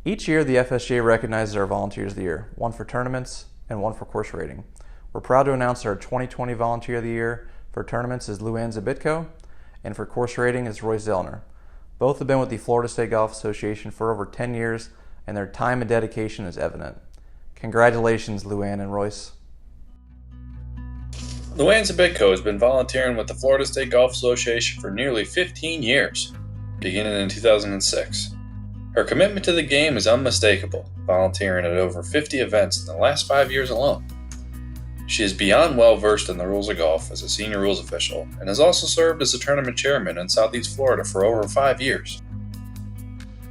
Each year, the FSGA recognizes our Volunteers of the Year, one for tournaments and one for course rating. We're proud to announce our 2020 Volunteer of the Year for tournaments is Luanne Zabytko, and for course rating is Royce ZELNER. Both have been with the Florida State Golf Association for over 10 years, and their time and dedication is evident. Congratulations, Luanne and Royce. Luanne Zabytko has been volunteering with the Florida State Golf Association for nearly 15 years, beginning in 2006. Her commitment to the game is unmistakable, volunteering at over 50 events in the last 5 years alone. She is beyond well versed in the rules of golf as a senior rules official and has also served as a tournament chairman in Southeast Florida for over 5 years.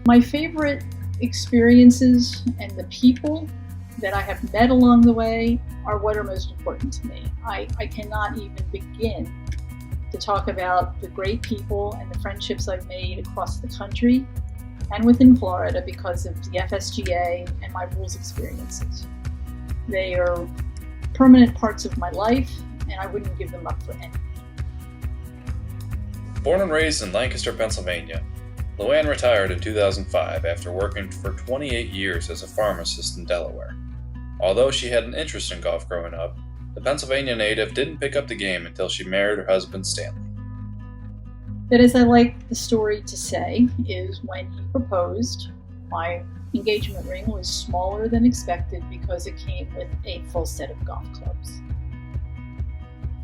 My favorite experiences and the people that I have met along the way are what are most important to me. I cannot even begin to talk about the great people and the friendships I've made across the country and within Florida because of the FSGA and my rules experiences. They are permanent parts of my life, and I wouldn't give them up for anything. Born and raised in Lancaster, Pennsylvania, Luanne retired in 2005 after working for 28 years as a pharmacist in Delaware. Although she had an interest in golf growing up, the Pennsylvania native didn't pick up the game until she married her husband, Stanley. But as I like the story to say, is when he proposed, my engagement ring was smaller than expected because it came with a full set of golf clubs.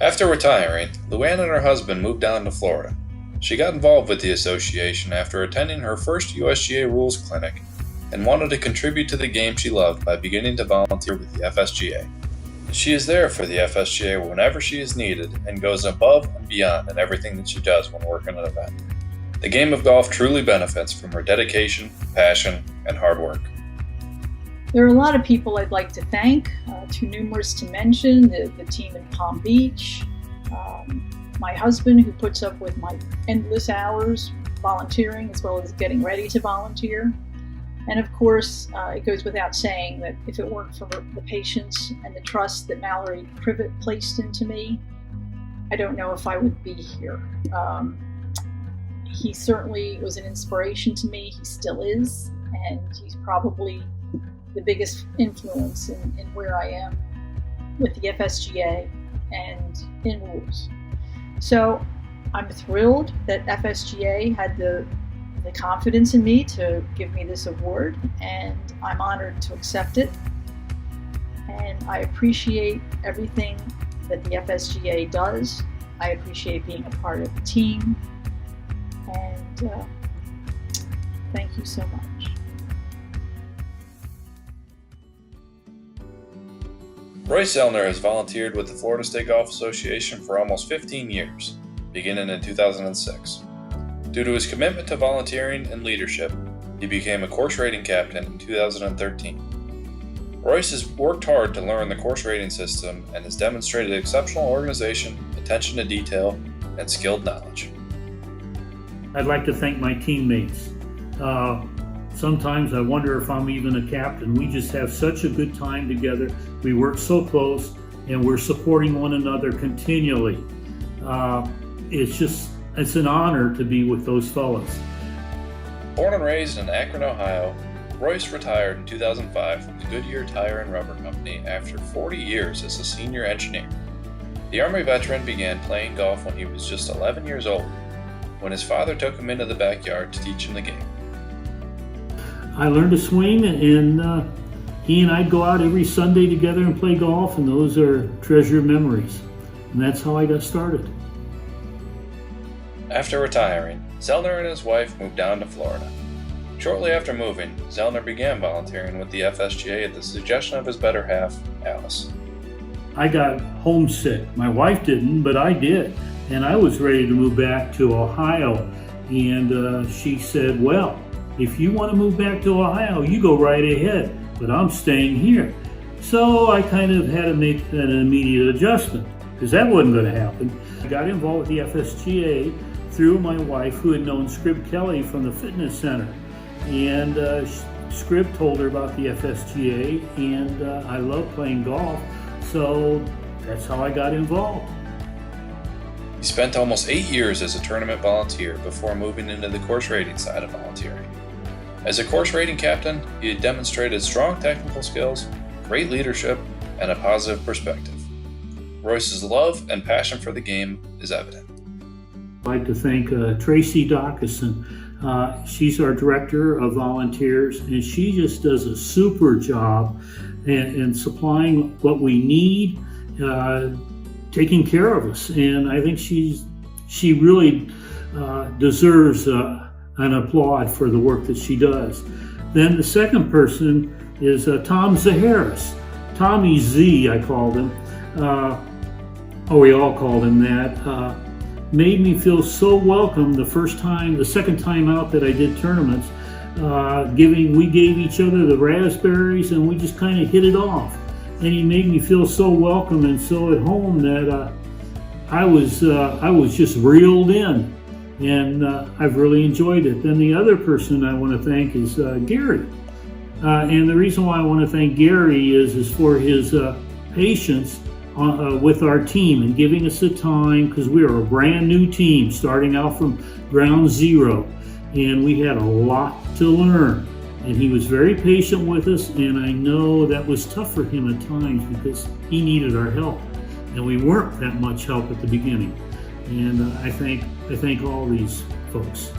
After retiring, Luanne and her husband moved down to Florida. She got involved with the association after attending her first USGA rules clinic and wanted to contribute to the game she loved by beginning to volunteer with the FSGA. She is there for the FSGA whenever she is needed and goes above and beyond in everything that she does when working an event. The game of golf truly benefits from her dedication, passion, and hard work. There are a lot of people I'd like to thank, too numerous to mention, the team in Palm Beach, my husband who puts up with my endless hours volunteering as well as getting ready to volunteer. And of course, it goes without saying that if it weren't for the patience and the trust that Mallory Privet placed into me, I don't know if I would be here. He certainly was an inspiration to me. He still is, and he's probably the biggest influence in where I am with the FSGA and in rules. So I'm thrilled that FSGA had the confidence in me to give me this award, and I'm honored to accept it. And I appreciate everything that the FSGA does. I appreciate being a part of the team. And thank you so much. Royce ZELNER has volunteered with the Florida State Golf Association for almost 15 years, beginning in 2006. Due to his commitment to volunteering and leadership, he became a course rating captain in 2013. Royce has worked hard to learn the course rating system and has demonstrated exceptional organization, attention to detail, and skilled knowledge. I'd like to thank my teammates. Sometimes I wonder if I'm even a captain. We just have such a good time together. We work so close and we're supporting one another continually. It's an honor to be with those fellas. Born and raised in Akron, Ohio, Royce retired in 2005 from the Goodyear Tire and Rubber Company after 40 years as a senior engineer. The Army veteran began playing golf when he was just 11 years old, when his father took him into the backyard to teach him the game. I learned to swing, and he and I'd go out every Sunday together and play golf, and those are treasured memories. And that's how I got started. After retiring, ZELNER and his wife moved down to Florida. Shortly after moving, ZELNER began volunteering with the FSGA at the suggestion of his better half, Alice. I got homesick. My wife didn't, but I did. And I was ready to move back to Ohio. And she said, well, if you want to move back to Ohio, you go right ahead, but I'm staying here. So I kind of had to make an immediate adjustment because that wasn't going to happen. I got involved with the FSGA through my wife, who had known Scrib Kelly from the fitness center. And Scrib told her about the FSGA, and I love playing golf, so that's how I got involved. He spent almost 8 years as a tournament volunteer before moving into the course rating side of volunteering. As a course rating captain, he had demonstrated strong technical skills, great leadership, and a positive perspective. Royce's love and passion for the game is evident. I'd like to thank Tracy Dawkison. She's our director of volunteers, and she just does a super job in supplying what we need, taking care of us. And I think she really deserves an applaud for the work that she does. Then the second person is Tom Zaharis. Tommy Z, I called him. We all called him that. Made me feel so welcome the second time out that I did tournaments. We gave each other the raspberries and we just kind of hit it off. And he made me feel so welcome and so at home that I was just reeled in, and I've really enjoyed it. Then the other person I want to thank is Gary. And the reason why I want to thank Gary is for his patience with our team and giving us the time, because we are a brand new team starting out from ground zero, and we had a lot to learn. And he was very patient with us, and I know that was tough for him at times because he needed our help, and we weren't that much help at the beginning. And I thank all these folks.